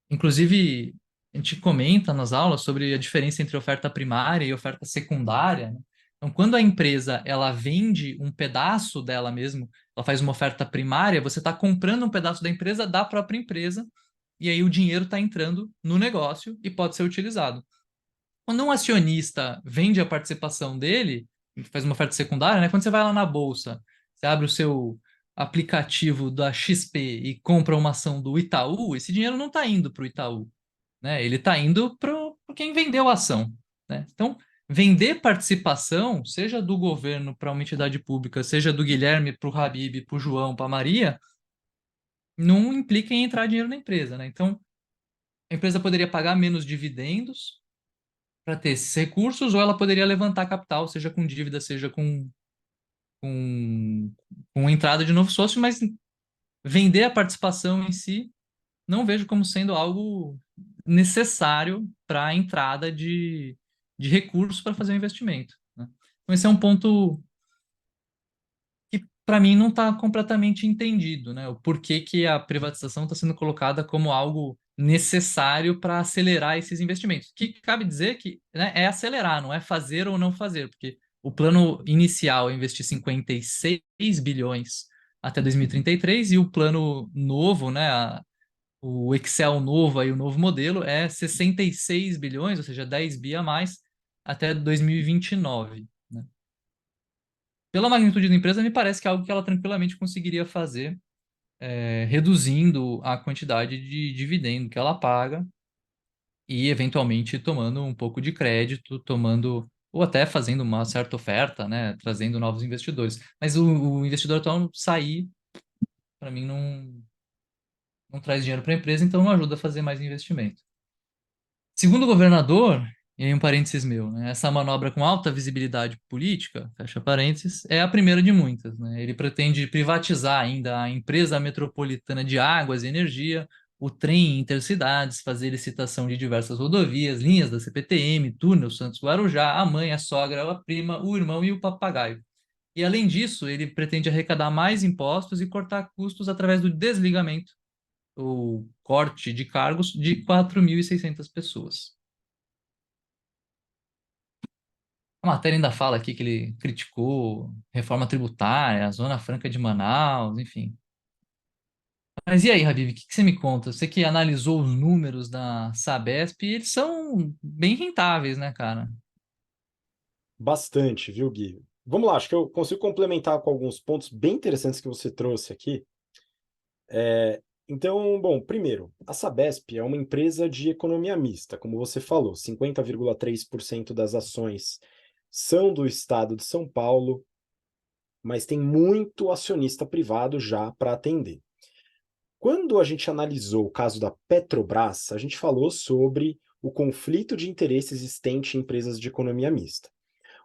Inclusive, a gente comenta nas aulas sobre a diferença entre oferta primária e oferta secundária, né? Então, quando a empresa ela vende um pedaço dela mesmo, ela faz uma oferta primária, você está comprando um pedaço da empresa da própria empresa, e aí o dinheiro está entrando no negócio e pode ser utilizado. Quando um acionista vende a participação dele, faz uma oferta secundária, né? Quando você vai lá na bolsa, você abre o seu aplicativo da XP e compra uma ação do Itaú, esse dinheiro não está indo para o Itaú, né? Ele está indo para quem vendeu a ação, né? Então, vender participação, seja do governo para uma entidade pública, seja do Guilherme para o Habib, para o João, para a Maria, não implica em entrar dinheiro na empresa, né? Então, a empresa poderia pagar menos dividendos para ter esses recursos, ou ela poderia levantar capital, seja com dívida, seja com, com entrada de novo sócio, mas vender a participação em si, não vejo como sendo algo necessário para a entrada de recursos para fazer o investimento, né? Então, esse é um ponto que, para mim, não está completamente entendido, né? O porquê que a privatização está sendo colocada como algo necessário para acelerar esses investimentos. Que cabe dizer que, né, é acelerar, não é fazer ou não fazer, porque o plano inicial é investir 56 bilhões até 2033 e o plano novo, né, o Excel novo, aí, o novo modelo, é 66 bilhões, ou seja, 10 bi a mais até 2029, né? Pela magnitude da empresa, me parece que é algo que ela tranquilamente conseguiria fazer, reduzindo a quantidade de dividendo que ela paga e, eventualmente, tomando um pouco de crédito, tomando, ou até fazendo uma certa oferta, né, trazendo novos investidores. Mas o investidor atual sair, para mim, não traz dinheiro para a empresa, então não ajuda a fazer mais investimento. Segundo o governador, e aí um parênteses meu, né, essa manobra com alta visibilidade política, fecha parênteses, é a primeira de muitas, né? Ele pretende privatizar ainda a empresa metropolitana de águas e energia, o trem intercidades, fazer licitação de diversas rodovias, linhas da CPTM, túnel Santos-Guarujá, a mãe, a sogra, a prima, o irmão e o papagaio. E além disso, ele pretende arrecadar mais impostos e cortar custos através do desligamento ou corte de cargos de 4.600 pessoas. A matéria ainda fala aqui que ele criticou reforma tributária, a Zona Franca de Manaus, enfim. Mas e aí, Habib, o que você me conta? Você que analisou os números da Sabesp, eles são bem rentáveis, né, cara? Bastante, viu, Gui? Vamos lá, acho que eu consigo complementar com alguns pontos bem interessantes que você trouxe aqui. Então, bom, primeiro, a Sabesp é uma empresa de economia mista, como você falou, 50,3% das ações são do estado de São Paulo, mas tem muito acionista privado já para atender. Quando a gente analisou o caso da Petrobras, a gente falou sobre o conflito de interesse existente em empresas de economia mista.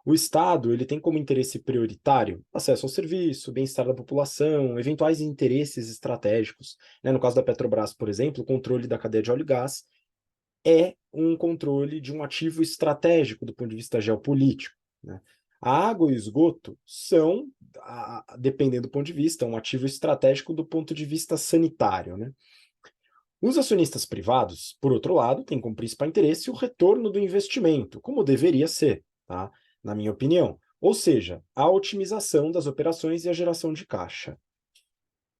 O Estado ele tem como interesse prioritário acesso ao serviço, bem-estar da população, eventuais interesses estratégicos, né? No caso da Petrobras, por exemplo, o controle da cadeia de óleo e gás é um controle de um ativo estratégico do ponto de vista geopolítico, né? A água e o esgoto são, dependendo do ponto de vista, um ativo estratégico do ponto de vista sanitário, né? Os acionistas privados, por outro lado, têm como principal interesse o retorno do investimento, como deveria ser, tá? Na minha opinião. ou seja, a otimização das operações e a geração de caixa.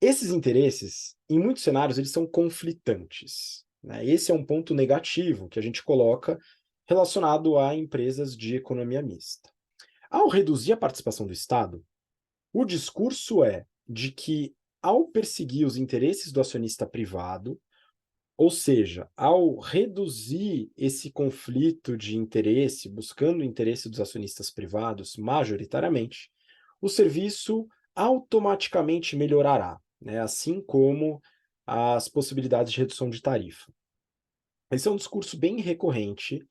Esses interesses, em muitos cenários, eles são conflitantes, né? Esse é um ponto negativo que a gente coloca relacionado a empresas de economia mista. Ao reduzir a participação do Estado, o discurso é de que, ao perseguir os interesses do acionista privado, ou seja, ao reduzir esse conflito de interesse, buscando o interesse dos acionistas privados majoritariamente, o serviço automaticamente melhorará, né? Assim como as possibilidades de redução de tarifa. Esse é um discurso bem recorrente,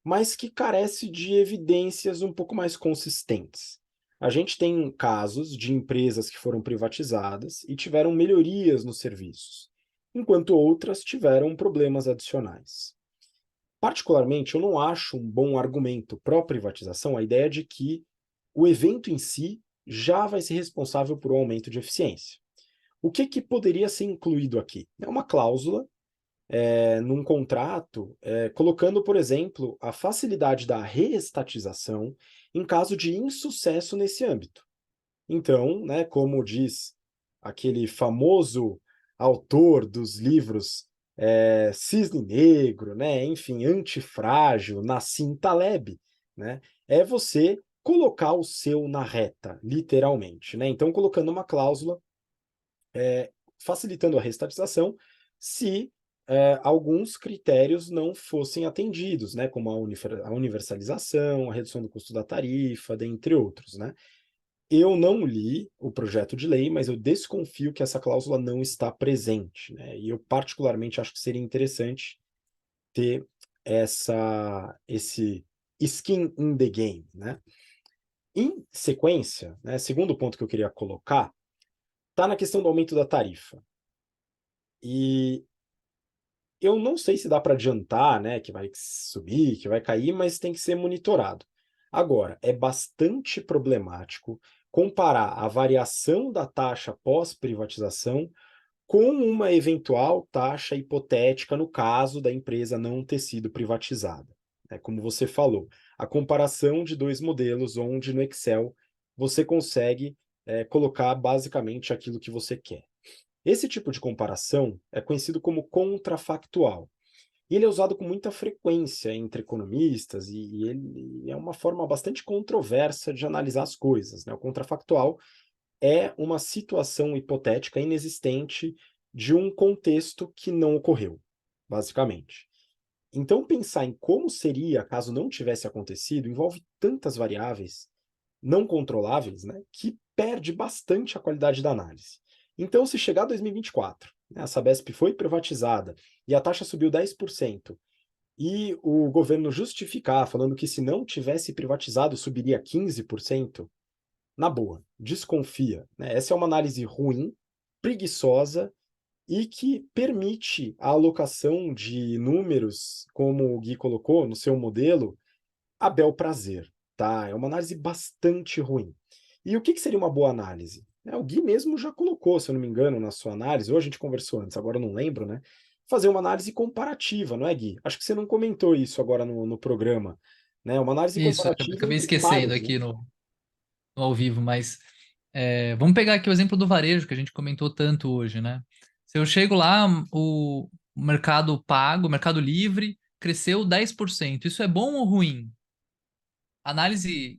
mas que carece de evidências um pouco mais consistentes. A gente tem casos de empresas que foram privatizadas e tiveram melhorias nos serviços, enquanto outras tiveram problemas adicionais. Particularmente, eu não acho um bom argumento pró-privatização a ideia de que o evento em si já vai ser responsável por um aumento de eficiência. O que poderia ser incluído aqui? É uma cláusula num contrato, colocando, por exemplo, a facilidade da reestatização em caso de insucesso nesse âmbito. Então, né, como diz aquele famoso autor dos livros Cisne Negro, né, enfim, Antifrágil, Nassim Taleb, né, é você colocar o seu na reta, literalmente, né? Então, colocando uma cláusula facilitando a restatização se alguns critérios não fossem atendidos, né, como a universalização, a redução do custo da tarifa, dentre outros, né? Eu não li o projeto de lei, mas eu desconfio que essa cláusula não está presente, né? E eu particularmente acho que seria interessante ter esse skin in the game, né? Em sequência, né, segundo ponto que eu queria colocar, está na questão do aumento da tarifa. E eu não sei se dá para adiantar, né, que vai subir, que vai cair, mas tem que ser monitorado. Agora, é bastante problemático comparar a variação da taxa pós-privatização com uma eventual taxa hipotética no caso da empresa não ter sido privatizada. É como você falou, a comparação de dois modelos onde no Excel você consegue colocar basicamente aquilo que você quer. Esse tipo de comparação é conhecido como contrafactual. E ele é usado com muita frequência entre economistas e ele é uma forma bastante controversa de analisar as coisas, né? O contrafactual é uma situação hipotética inexistente de um contexto que não ocorreu, basicamente. Então, pensar em como seria caso não tivesse acontecido envolve tantas variáveis não controláveis, né, que perde bastante a qualidade da análise. Então, se chegar a 2024, né, a Sabesp foi privatizada e a taxa subiu 10%, e o governo justificar, falando que se não tivesse privatizado subiria 15%, na boa, desconfia, né? Essa é uma análise ruim, preguiçosa e que permite a alocação de números, como o Gui colocou no seu modelo, a bel prazer, tá? É uma análise bastante ruim. E o que seria uma boa análise? O Gui mesmo já colocou, se eu não me engano, na sua análise, ou a gente conversou antes, agora eu não lembro, né? Fazer uma análise comparativa, não é, Gui? Acho que você não comentou isso agora no programa, né? Uma análise Isso, comparativa acabei entre esquecendo pares, né? aqui no ao vivo, mas vamos pegar aqui o exemplo do varejo que a gente comentou tanto hoje, né? Se eu chego lá, o mercado pago, o mercado livre, cresceu 10%. Isso é bom ou ruim? A análise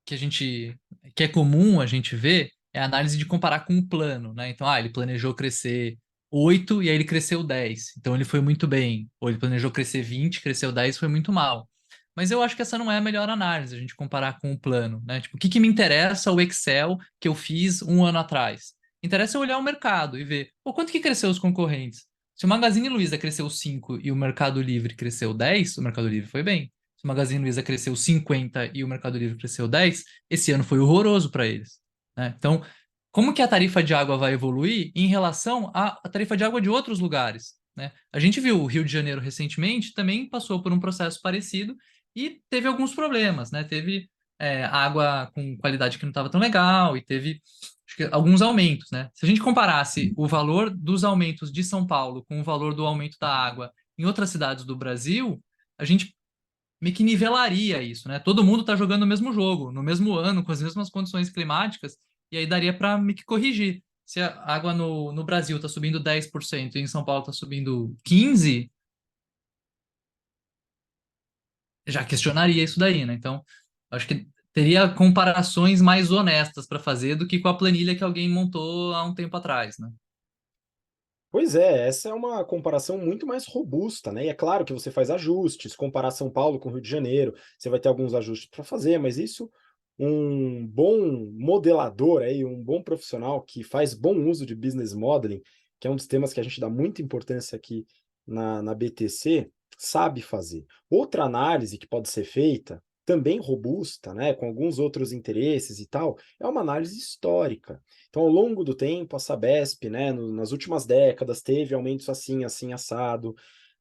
que a gente que é comum a gente ver é a análise de comparar com o plano, né? Então, ele planejou crescer 8 e aí ele cresceu 10. Então ele foi muito bem. Ou ele planejou crescer 20, cresceu 10, foi muito mal. Mas eu acho que essa não é a melhor análise, a gente comparar com o plano, né? Tipo, o que que me interessa o Excel que eu fiz um ano atrás? Interessa eu olhar o mercado e ver, quanto que cresceu os concorrentes? Se o Magazine Luiza cresceu 5 e o Mercado Livre cresceu 10, o Mercado Livre foi bem. Se o Magazine Luiza cresceu 50 e o Mercado Livre cresceu 10, esse ano foi horroroso para eles, né? Então, como que a tarifa de água vai evoluir em relação à tarifa de água de outros lugares, né? A gente viu o Rio de Janeiro recentemente, também passou por um processo parecido e teve alguns problemas, né? Teve água com qualidade que não estava tão legal e teve acho que, alguns aumentos, né? Se a gente comparasse o valor dos aumentos de São Paulo com o valor do aumento da água em outras cidades do Brasil, a gente meio que nivelaria isso, né? Todo mundo está jogando o mesmo jogo, no mesmo ano, com as mesmas condições climáticas, e aí daria para meio que corrigir. Se a água no Brasil está subindo 10% e em São Paulo está subindo 15%, já questionaria isso daí, né? Então, acho que teria comparações mais honestas para fazer do que com a planilha que alguém montou há um tempo atrás, né? Pois é, essa é uma comparação muito mais robusta, né? E é claro que você faz ajustes, comparar São Paulo com Rio de Janeiro, você vai ter alguns ajustes para fazer, mas isso, um bom modelador aí, um bom profissional que faz bom uso de business modeling, que é um dos temas que a gente dá muita importância aqui na BTC, sabe fazer. Outra análise que pode ser feita, também robusta, né, com alguns outros interesses e tal, é uma análise histórica. Então, ao longo do tempo, a Sabesp, né, nas últimas décadas, teve aumentos assim, assim, assado,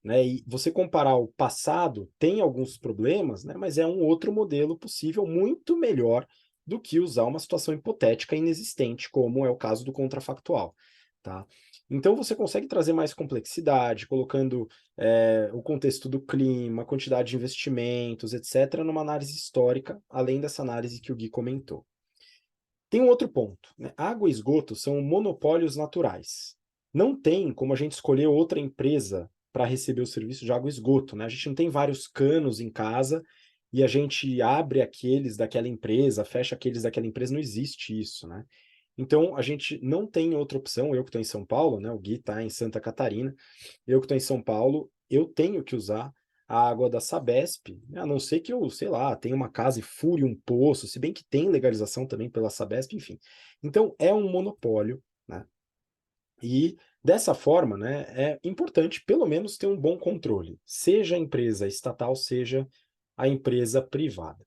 né, e você comparar o passado, tem alguns problemas, né, mas é um outro modelo possível, muito melhor do que usar uma situação hipotética inexistente, como é o caso do contrafactual, tá? Então, você consegue trazer mais complexidade, colocando o contexto do clima, a quantidade de investimentos, etc., numa análise histórica, além dessa análise que o Gui comentou. Tem um outro ponto, né? Água e esgoto são monopólios naturais. Não tem como a gente escolher outra empresa para receber o serviço de água e esgoto, né? A gente não tem vários canos em casa e a gente abre aqueles daquela empresa, fecha aqueles daquela empresa, não existe isso, né? Então, a gente não tem outra opção. Eu que estou em São Paulo, né? O Gui está em Santa Catarina. Eu que estou em São Paulo, eu tenho que usar a água da Sabesp, né? A não ser que eu, sei lá, tenha uma casa e fure um poço, se bem que tem legalização também pela Sabesp, enfim. Então, é um monopólio, né? E dessa forma, né, é importante pelo menos ter um bom controle, seja a empresa estatal, seja a empresa privada.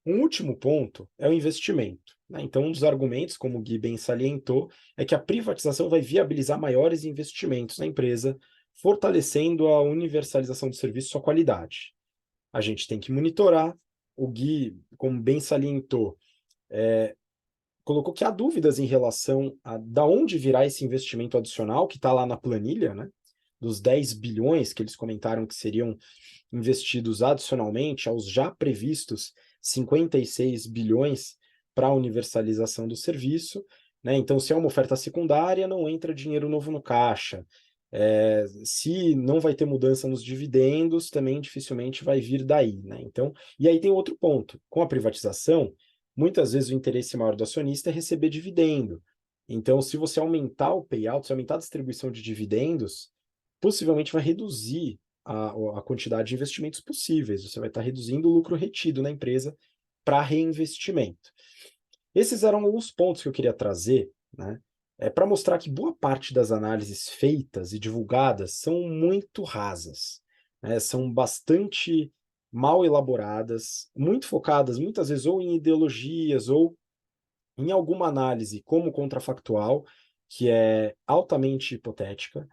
Um último ponto é o investimento, né? Então, um dos argumentos, como o Gui bem salientou, é que a privatização vai viabilizar maiores investimentos na empresa, fortalecendo a universalização do serviço e sua qualidade. A gente tem que monitorar. O Gui, como bem salientou, colocou que há dúvidas em relação a da onde virá esse investimento adicional que está lá na planilha, né? Dos 10 bilhões que eles comentaram que seriam investidos adicionalmente aos já previstos 56 bilhões para a universalização do serviço, né? Então, se é uma oferta secundária, não entra dinheiro novo no caixa. Se não vai ter mudança nos dividendos, também dificilmente vai vir daí, né? Então, e aí tem outro ponto. Com a privatização, muitas vezes o interesse maior do acionista é receber dividendo. Então, se você aumentar o payout, se aumentar a distribuição de dividendos, possivelmente vai reduzir a quantidade de investimentos possíveis. Você vai estar reduzindo o lucro retido na empresa para reinvestimento. Esses eram alguns pontos que eu queria trazer, né? Para mostrar que boa parte das análises feitas e divulgadas são muito rasas, né? São bastante mal elaboradas, muito focadas muitas vezes ou em ideologias ou em alguma análise como contrafactual, que é altamente hipotética.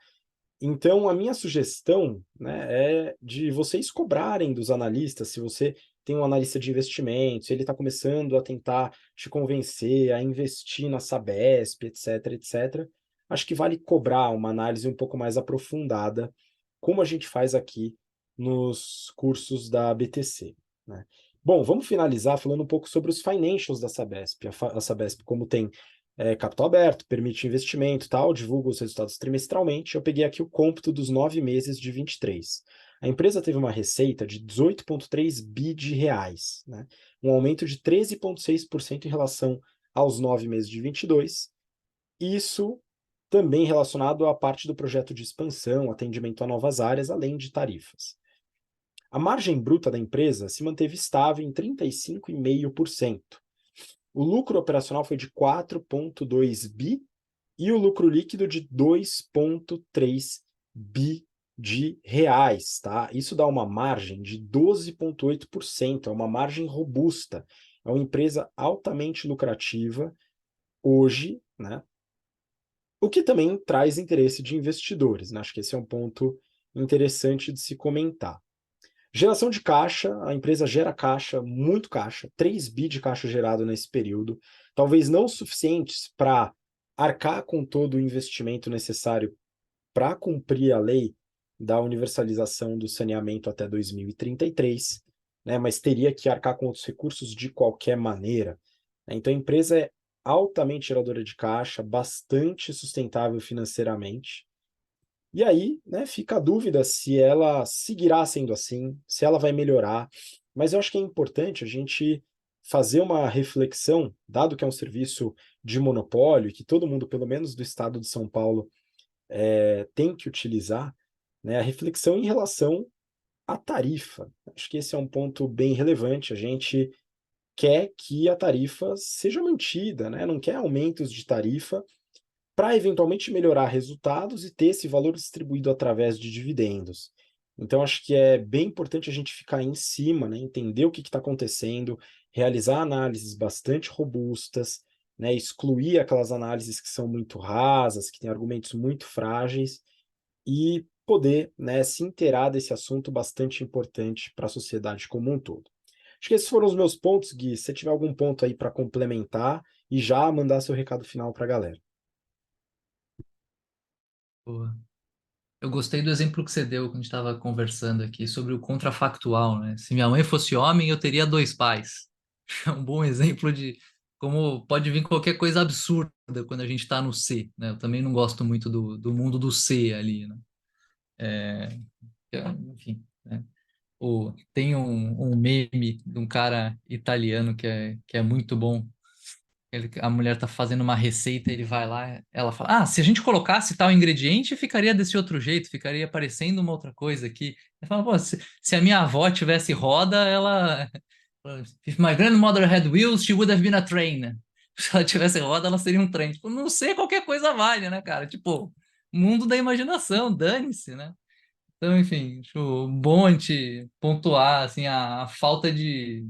Então, a minha sugestão, né, é de vocês cobrarem dos analistas, se você tem um analista de investimentos, ele está começando a tentar te convencer a investir na Sabesp, etc, etc. Acho que vale cobrar uma análise um pouco mais aprofundada, como a gente faz aqui nos cursos da BTC, né? Bom, vamos finalizar falando um pouco sobre os financials da Sabesp. A Sabesp, como tem capital aberto, permite investimento e tal, divulga os resultados trimestralmente. Eu peguei aqui o cômputo dos 9 meses de 23. A empresa teve uma receita de 18,3 bi de reais, né? Um aumento de 13,6% em relação aos 9 meses de 22. Isso também relacionado à parte do projeto de expansão, atendimento a novas áreas, além de tarifas. A margem bruta da empresa se manteve estável em 35,5%. O lucro operacional foi de 4,2 bi e o lucro líquido de 2,3 bi de reais, tá? Isso dá uma margem de 12,8%, é uma margem robusta. É uma empresa altamente lucrativa hoje, né? O que também traz interesse de investidores, né? Acho que esse é um ponto interessante de se comentar. Geração de caixa, a empresa gera caixa, muito caixa, 3 bi de caixa gerado nesse período, talvez não suficientes para arcar com todo o investimento necessário para cumprir a lei da universalização do saneamento até 2033, né, mas teria que arcar com outros recursos de qualquer maneira, né? Então a empresa é altamente geradora de caixa, bastante sustentável financeiramente, e aí, né, fica a dúvida se ela seguirá sendo assim, se ela vai melhorar. Mas eu acho que é importante a gente fazer uma reflexão, dado que é um serviço de monopólio, e que todo mundo, pelo menos do estado de São Paulo, tem que utilizar, né, a reflexão em relação à tarifa. Acho que esse é um ponto bem relevante. A gente quer que a tarifa seja mantida, né? Não quer aumentos de tarifa para eventualmente melhorar resultados e ter esse valor distribuído através de dividendos. Então, acho que é bem importante a gente ficar em cima, né, entender o que está acontecendo, realizar análises bastante robustas, né, excluir aquelas análises que são muito rasas, que têm argumentos muito frágeis, e poder, né, se inteirar desse assunto bastante importante para a sociedade como um todo. Acho que esses foram os meus pontos, Gui. Se você tiver algum ponto aí para complementar e já mandar seu recado final para a galera. Boa. Eu gostei do exemplo que você deu quando a gente estava conversando aqui sobre o contrafactual, né? Se minha mãe fosse homem, eu teria dois pais. É um bom exemplo de como pode vir qualquer coisa absurda quando a gente está no C, né? Eu também não gosto muito do mundo do C ali, né? Enfim, né? Tem um meme de um cara italiano que é muito bom. A mulher tá fazendo uma receita, ele vai lá, ela fala: Ah, se a gente colocasse tal ingrediente, ficaria desse outro jeito, ficaria parecendo uma outra coisa aqui. Ele fala: Pô, se a minha avó tivesse roda, ela. If my grandmother had wheels, she would have been a train. Se ela tivesse roda, ela seria um trem. Tipo, não sei, qualquer coisa vale, né, cara? Tipo, mundo da imaginação, dane-se, né? Então, enfim, acho bom a gente pontuar assim, a falta de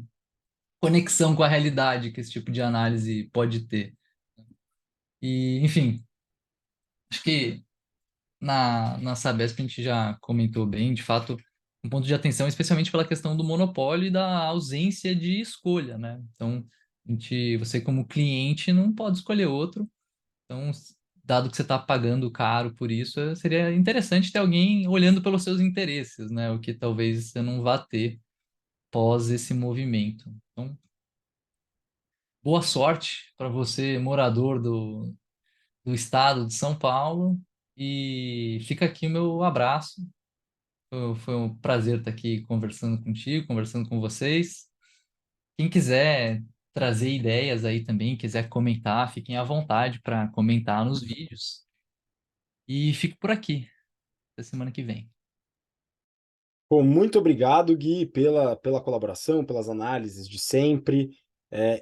conexão com a realidade que esse tipo de análise pode ter. E, enfim, acho que na Sabesp a gente já comentou bem, de fato, um ponto de atenção, especialmente pela questão do monopólio e da ausência de escolha, né? Então, você como cliente não pode escolher outro. Então, dado que você está pagando caro por isso, seria interessante ter alguém olhando pelos seus interesses, né? O que talvez você não vá ter pós esse movimento. Então, boa sorte para você, morador do estado de São Paulo. E fica aqui o meu abraço. Foi um prazer estar aqui conversando contigo, conversando com vocês. Quem quiser trazer ideias aí também, quiser comentar, fiquem à vontade para comentar nos vídeos. E fico por aqui. Até semana que vem. Pô, muito obrigado, Gui, pela colaboração, pelas análises de sempre.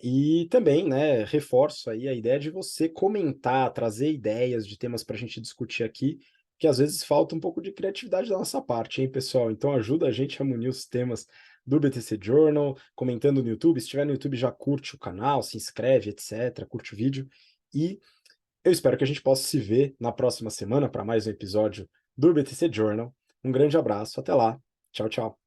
E também, né, reforço aí a ideia de você comentar, trazer ideias de temas para a gente discutir aqui, que às vezes falta um pouco de criatividade da nossa parte, hein, pessoal? Então ajuda a gente a munir os temas do BTC Journal, comentando no YouTube. Se estiver no YouTube, já curte o canal, se inscreve, etc., curte o vídeo. E eu espero que a gente possa se ver na próxima semana para mais um episódio do BTC Journal. Um grande abraço, até lá. Tchau, tchau.